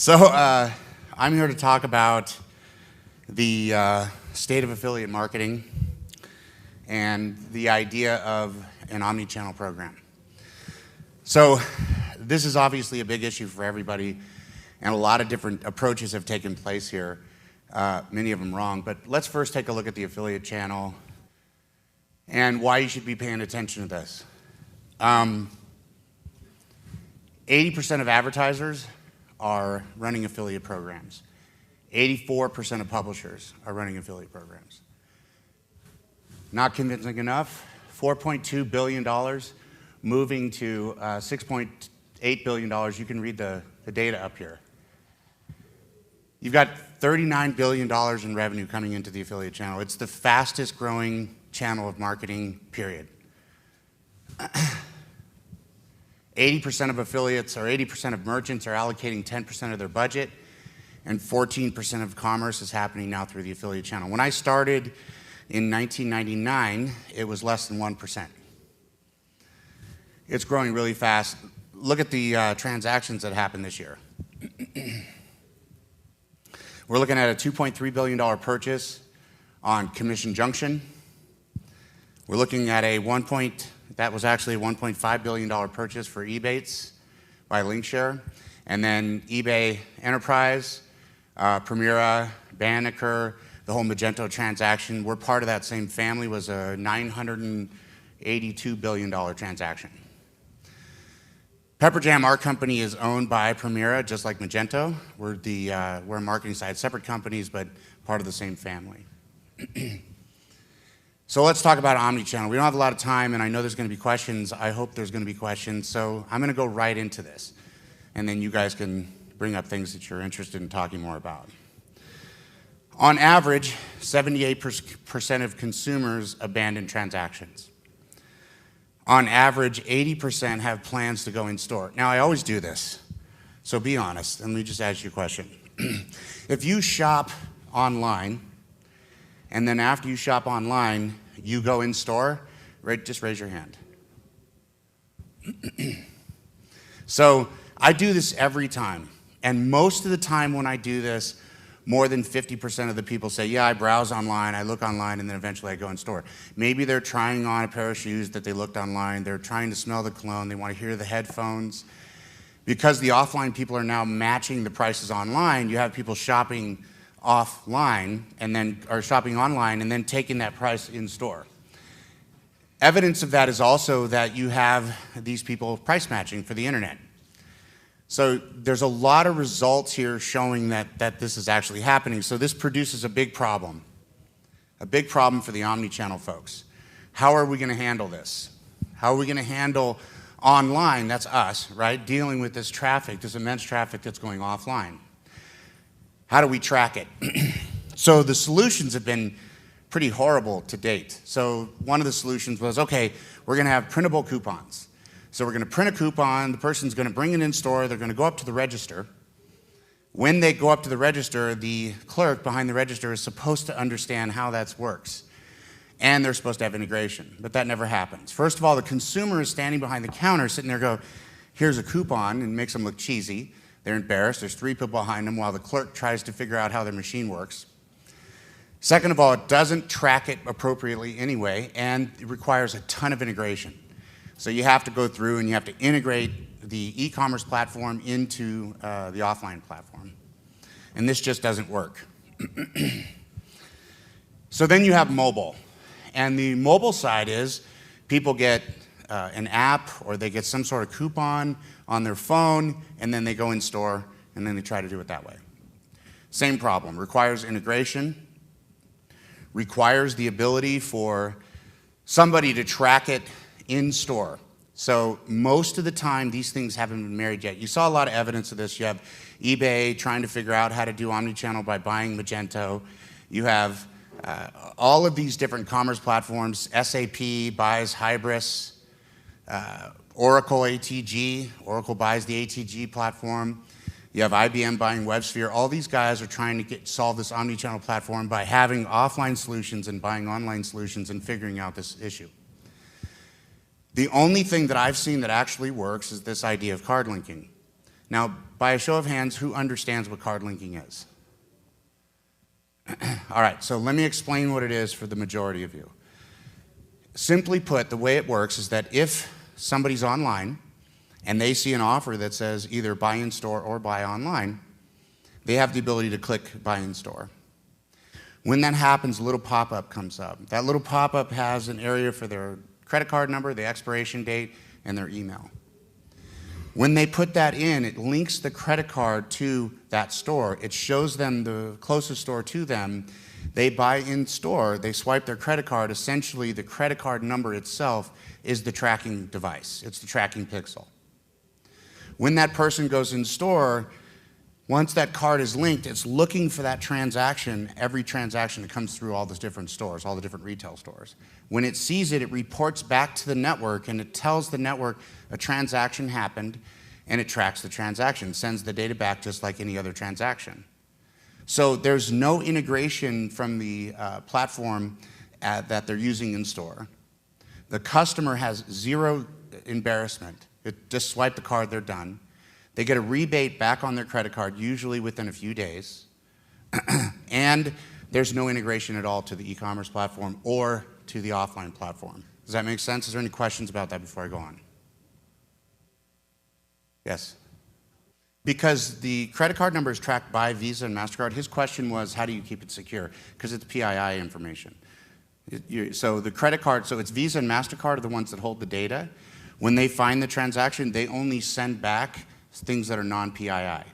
I'm here to talk about the state of affiliate marketing and the idea of an omni-channel program. So this is obviously a big issue for everybody, and a lot of different approaches have taken place here, many of them wrong. But let's first take a look at the affiliate channel and why you should be paying attention to this. 80% of advertisers are running affiliate programs. 84% of publishers are running affiliate programs. Not convincing enough, $4.2 billion moving to $6.8 billion. You can read the data up here. You've got $39 billion in revenue coming into the affiliate channel. It's the fastest growing channel of marketing, period. 80% of affiliates or 80% of merchants are allocating 10% of their budget, and 14% of commerce is happening now through the affiliate channel. When I started in 1999, it was less than 1%. It's growing really fast. Look at the transactions that happened this year. We're looking at a $2.3 billion purchase on Commission Junction. We're looking at that was actually a $1.5 billion purchase for Ebates by Linkshare. And then eBay Enterprise, Permira, Banneker, the whole Magento transaction, we're part of that same family, was a $982 billion transaction. Pepperjam, our company, is owned by Permira, just like Magento. We're a marketing side, separate companies, but part of the same family. So let's talk about omnichannel. We don't have a lot of time, and I know there's going to be questions. I hope there's going to be questions. So I'm going to go right into this, and then you guys can bring up things that you're interested in talking more about. On average, 78% of consumers abandon transactions. On average, 80% have plans to go in store. Now, I always do this, so be honest, and let me just ask you a question. If you shop online, and then after you shop online, you go in store, just raise your hand. So I do this every time. And most of the time when I do this, more than 50% of the people say, yeah, I browse online, I look online, and then eventually I go in store. Maybe they're trying on a pair of shoes that they looked online, they're trying to smell the cologne, they want to hear the headphones. Because the offline people are now matching the prices online, you have people shopping offline or shopping online and then taking that price in store. Evidence of that is also that you have these people price matching for the internet. So there's a lot of results here showing that this is actually happening. So this produces a big problem for the omni-channel folks. How are we going to handle this? How are we going to handle online, that's us, right, dealing with this traffic, this immense traffic that's going offline? How do we track it? So the solutions have been pretty horrible to date. So one of the solutions was, okay, we're going to have printable coupons. So we're going to print a coupon, the person's going to bring it in store, they're going to go up to the register. When they go up to the register, the clerk behind the register is supposed to understand how that works. And they're supposed to have integration, but that never happens. First of all, the consumer is standing behind the counter, sitting there go, here's a coupon, and makes them look cheesy. They're embarrassed. There's three people behind them while the clerk tries to figure out how their machine works. Second of all, it doesn't track it appropriately anyway, and it requires a ton of integration. So you have to go through and you have to integrate the e-commerce platform into the offline platform. And this just doesn't work. So then you have mobile. And the mobile side is people get an app or they get some sort of coupon on their phone, and then they go in store, and then they try to do it that way. Same problem, requires integration, requires the ability for somebody to track it in store. So most of the time, these things haven't been married yet. You saw a lot of evidence of this. You have eBay trying to figure out how to do omnichannel by buying Magento. You have all of these different commerce platforms. SAP buys Hybris. Oracle ATG, Oracle buys the ATG platform. You have IBM buying WebSphere. All these guys are trying to solve this omnichannel platform by having offline solutions and buying online solutions and figuring out this issue. The only thing that I've seen that actually works is this idea of card linking. Now, by a show of hands, who understands what card linking is? All right, so let me explain what it is for the majority of you. Simply put, the way it works is that if somebody's online and they see an offer that says either buy in store or buy online, they have the ability to click buy in store. When that happens, a little pop-up comes up. That little pop-up has an area for their credit card number, the expiration date, and their email. When they put that in, it links the credit card to that store. It shows them the closest store to them. They buy in store, they swipe their credit card. Essentially, the credit card number itself is the tracking device. It's the tracking pixel. When that person goes in store, once that card is linked, it's looking for that transaction, every transaction that comes through all the different stores, all the different retail stores. When it sees it, it reports back to the network, and it tells the network a transaction happened, and it tracks the transaction, sends the data back just like any other transaction. So there's no integration from the platform that they're using in store. The customer has zero embarrassment. It just swipe the card, they're done. They get a rebate back on their credit card, usually within a few days. And there's no integration at all to the e-commerce platform or to the offline platform. Does that make sense? Is there any questions about that before I go on? Yes? Because the credit card number is tracked by Visa and MasterCard, his question was, how do you keep it secure? Because it's PII information. So the credit card, so it's Visa and MasterCard are the ones that hold the data. When they find the transaction, they only send back things that are non-PII. Does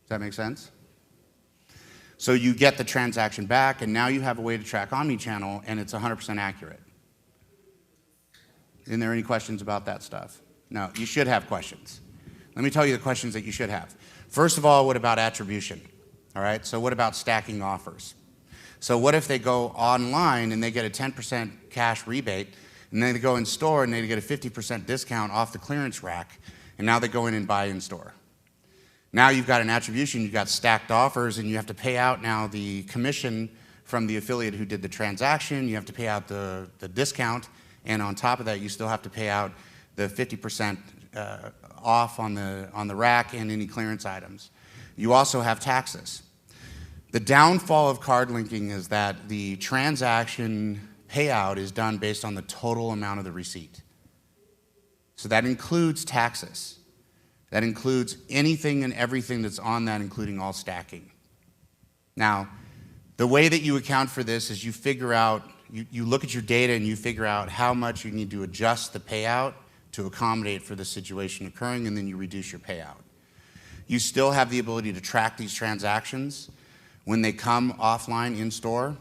that make sense? So you get the transaction back, and now you have a way to track omnichannel, and it's 100% accurate. Are there any questions about that stuff? No, you should have questions. Let me tell you the questions that you should have. First of all, what about attribution? All right, so what about stacking offers? So what if they go online and they get a 10% cash rebate, and then they go in store and they get a 50% discount off the clearance rack, and now they go in and buy in store. Now you've got an attribution, you've got stacked offers, and you have to pay out now the commission from the affiliate who did the transaction, you have to pay out the discount, and on top of that, you still have to pay out the 50% off on the rack and any clearance items. You also have taxes. The downfall of card linking is that the transaction payout is done based on the total amount of the receipt. So that includes taxes. That includes anything and everything that's on that, including all stacking. Now, the way that you account for this is you figure out, you look at your data and you figure out how much you need to adjust the payout to accommodate for the situation occurring, and then you reduce your payout. You still have the ability to track these transactions when they come offline in store,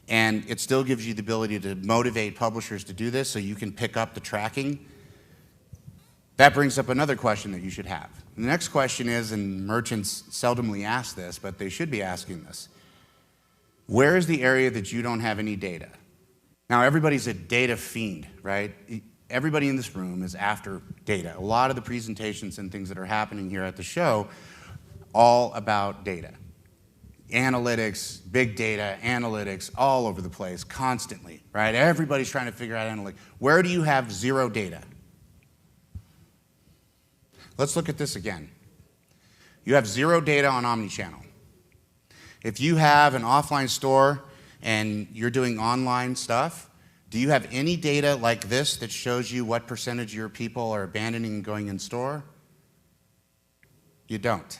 and it still gives you the ability to motivate publishers to do this so you can pick up the tracking. That brings up another question that you should have. The next question is, and merchants seldomly ask this, but they should be asking this, where is the area that you don't have any data? Now, everybody's a data fiend, right? Everybody in this room is after data. A lot of the presentations and things that are happening here at the show, all about data. Analytics, big data, analytics, all over the place, constantly, right? Everybody's trying to figure out analytics. Where do you have zero data? Let's look at this again. You have zero data on omnichannel. If you have an offline store and you're doing online stuff, do you have any data like this that shows you what percentage of your people are abandoning and going in store? You don't.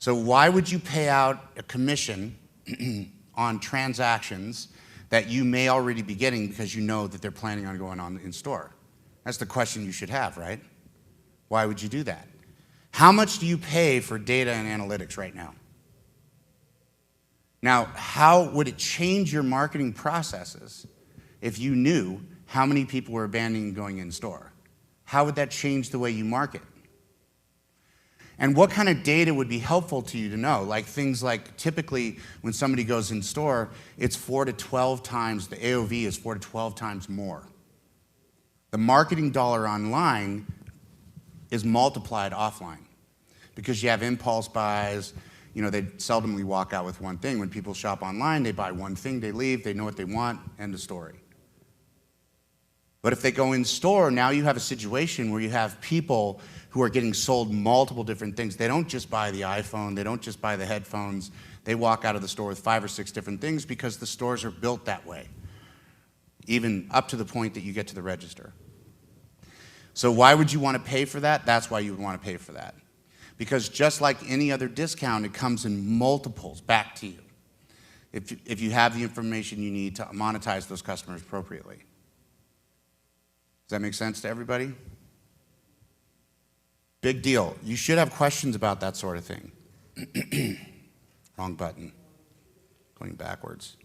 So why would you pay out a commission on transactions that you may already be getting because you know that they're planning on going on in store? That's the question you should have, right? Why would you do that? How much do you pay for data and analytics right now? Now, how would it change your marketing processes if you knew how many people were abandoning and going in store? How would that change the way you market? And what kind of data would be helpful to you to know? Like things like typically when somebody goes in store, it's 4 to 12 times, the AOV is 4 to 12 times more. The marketing dollar online is multiplied offline because you have impulse buys. You know, they seldomly walk out with one thing. When people shop online, they buy one thing, they leave, they know what they want, end of story. But if they go in store, now you have a situation where you have people who are getting sold multiple different things. They don't just buy the iPhone, they don't just buy the headphones. They walk out of the store with 5 or 6 different things because the stores are built that way, even up to the point that you get to the register. So why would you want to pay for that? That's why you would want to pay for that. Because just like any other discount, it comes in multiples back to you if you have the information you need to monetize those customers appropriately. Does that make sense to everybody? Big deal. You should have questions about that sort of thing. Wrong button. Going backwards.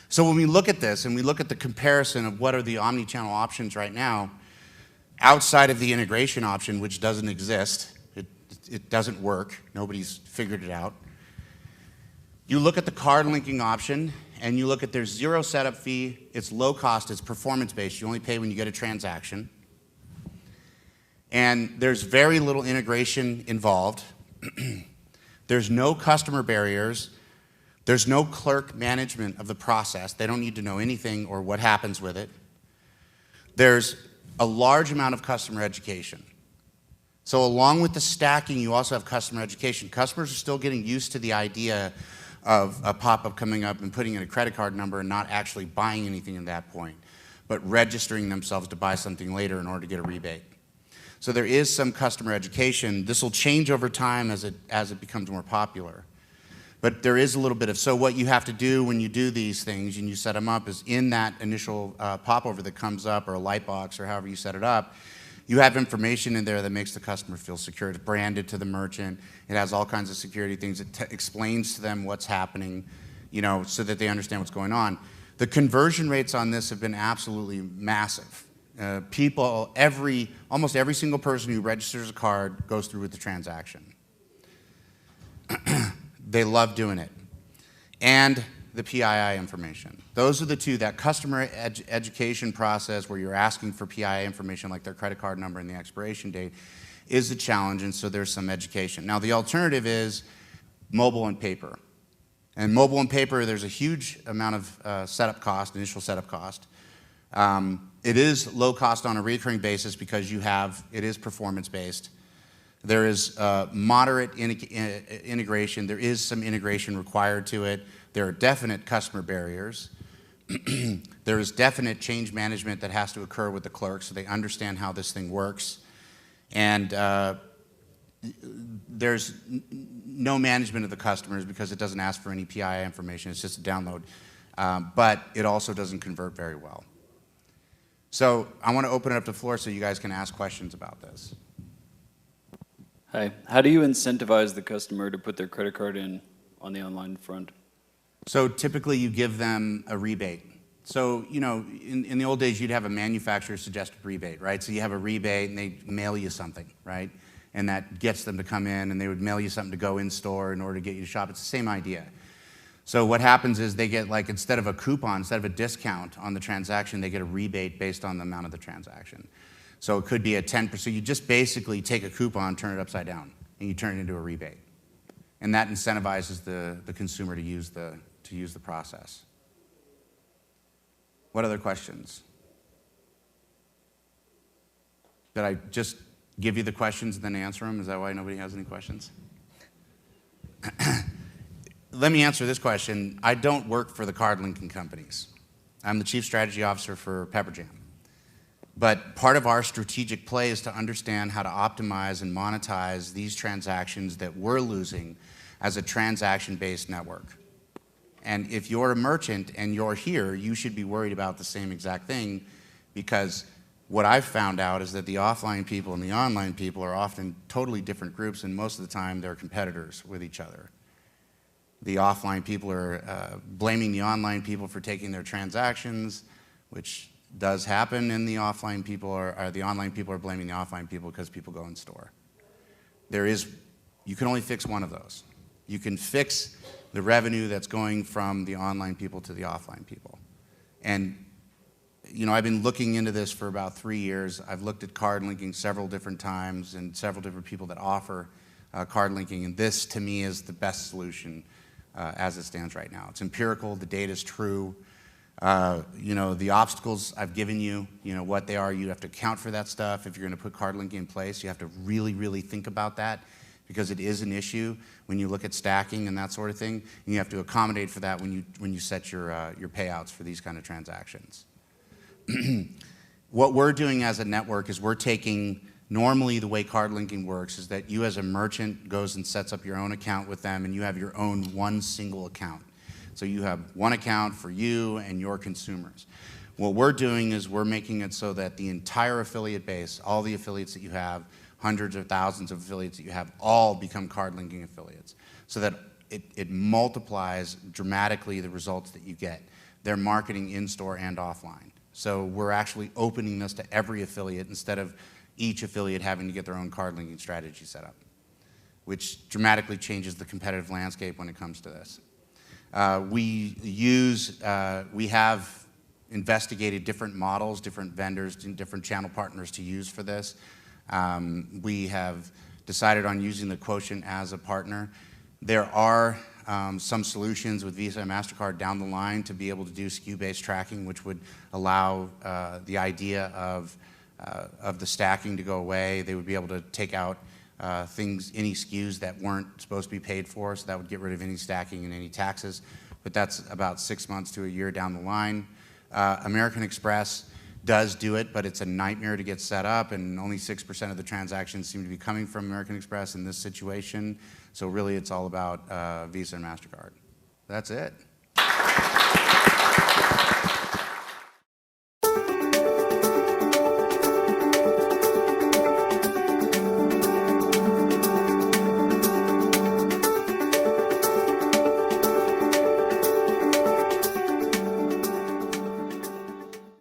So when we look at this and we look at the comparison of what are the omni-channel options right now, outside of the integration option, which doesn't exist, it doesn't work, nobody's figured it out. You look at the card linking option and you look at their 0 setup fee, it's low cost, it's performance based, you only pay when you get a transaction. And there's very little integration involved. There's no customer barriers. There's no clerk management of the process. They don't need to know anything or what happens with it. There's a large amount of customer education. So along with the stacking, you also have customer education. Customers are still getting used to the idea of a pop-up coming up and putting in a credit card number and not actually buying anything at that point, but registering themselves to buy something later in order to get a rebate. So there is some customer education. This will change over time as it becomes more popular. But there is a little bit of, so what you have to do when you do these things and you set them up is in that initial popover that comes up or a light box or however you set it up, you have information in there that makes the customer feel secure. It's branded to the merchant. It has all kinds of security things. It explains to them what's happening, you know, so that they understand what's going on. The conversion rates on this have been absolutely massive. Almost every single person who registers a card goes through with the transaction. They love doing it. And the PII information. Those are the two, that customer education process where you're asking for PII information like their credit card number and the expiration date is a challenge, and so there's some education. Now the alternative is mobile and paper. And mobile and paper, there's a huge amount of setup cost, initial setup cost. It is low cost on a recurring basis because it is performance based. There is moderate integration. There is some integration required to it. There are definite customer barriers. There is definite change management that has to occur with the clerk so they understand how this thing works. And there's no management of the customers because it doesn't ask for any PII information. It's just a download. But it also doesn't convert very well. So I want to open it up to the floor so you guys can ask questions about this. Hi. How do you incentivize the customer to put their credit card in on the online front? So typically you give them a rebate. So, you know, in the old days you'd have a manufacturer suggested rebate, right? So you have a rebate and they mail you something, right? And that gets them to come in and they would mail you something to go in store in order to get you to shop. It's the same idea. So what happens is they get, like, instead of a coupon, instead of a discount on the transaction, they get a rebate based on the amount of the transaction. So it could be a 10%. You just basically take a coupon, turn it upside down, and you turn it into a rebate. And that incentivizes the consumer to use the process. What other questions? Did I just give you the questions and then answer them? Is that why nobody has any questions? Let me answer this question. I don't work for the card linking companies. I'm the chief strategy officer for Pepperjam. But part of our strategic play is to understand how to optimize and monetize these transactions that we're losing as a transaction-based network. And if you're a merchant and you're here, you should be worried about the same exact thing, because what I've found out is that the offline people and the online people are often totally different groups, and most of the time they're competitors with each other. The offline people are blaming the online people for taking their transactions, which does happen, and the online people are blaming the offline people because people go in store. You can only fix one of those. You can fix the revenue that's going from the online people to the offline people. And you know, I've been looking into this for about 3 years. I've looked at card linking several different times and several different people that offer card linking, and this to me is the best solution as it stands right now. It's empirical, the data is true. You know, the obstacles I've given you, you know, what they are, you have to account for that stuff. If you're going to put card linking in place, you have to really, really think about that because it is an issue when you look at stacking and that sort of thing. And you have to accommodate for that when you set your payouts for these kind of transactions. What we're doing as a network is we're taking, normally the way card linking works is that you as a merchant goes and sets up your own account with them and you have your own one single account. So you have one account for you and your consumers. What we're doing is we're making it so that the entire affiliate base, all the affiliates that you have, hundreds or thousands of affiliates that you have, all become card linking affiliates so that it multiplies dramatically the results that you get. They're marketing in-store and offline. So we're actually opening this to every affiliate instead of each affiliate having to get their own card linking strategy set up, which dramatically changes the competitive landscape when it comes to this. We have investigated different models, different vendors, and different channel partners to use for this. We have decided on using the Quotient as a partner. There are some solutions with Visa and MasterCard down the line to be able to do SKU-based tracking, which would allow the idea of the stacking to go away. They would be able to take out any SKUs that weren't supposed to be paid for, so that would get rid of any stacking and any taxes. But that's about 6 months to a year down the line. American Express does do it, but it's a nightmare to get set up, and only 6% of the transactions seem to be coming from American Express in this situation. So really, it's all about Visa and MasterCard. That's it.